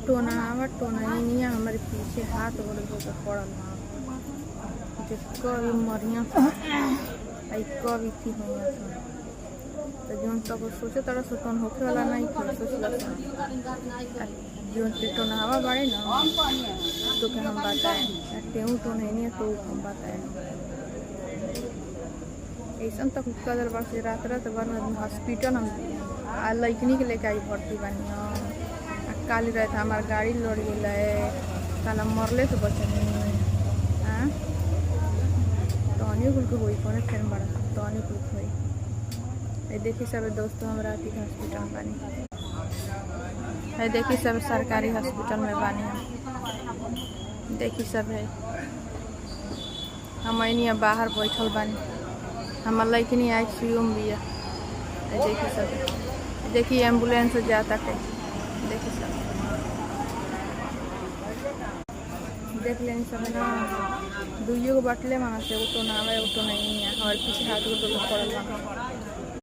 टोना ही नहीं है हमारे पीछे हाथ गोड़ धोकर पड़ल जो कभी मरिया आई कभी थी हुई तो जौन तक सोचे तरह से तौन होखे वाला नहीं थे सोचल जौन पे टोनावा बाड़े ना तो के हम बताए टेऊ तो नहीं तो हम बताए ऐसा तक कदर बार से रात रात भर हॉस्पिटल हम लैकनी के लेके आई भर्ती बानी काली रहे था हमार गाड़ी लड़ गए साला मरले से बचनी हाँ तहनी कुल के हुई कौन फिर बड़ा तहनी कुल के हुई देखी सब दोस्तों हम राती हॉस्पिटल में बानी है देखी सब सरकारी हॉस्पिटल में बानी हम देखी सब है हम अनिया बाहर बैठल बानी हमार लैकनी ICU में भी है देखी सब देखी एम्बुलेंस जाता है देखी सब देख लेनी सब ना दुइयो को बाटले माना से वो तो ना आवे वो तो नहीं है हमारे पीछे हाथ को पड़ल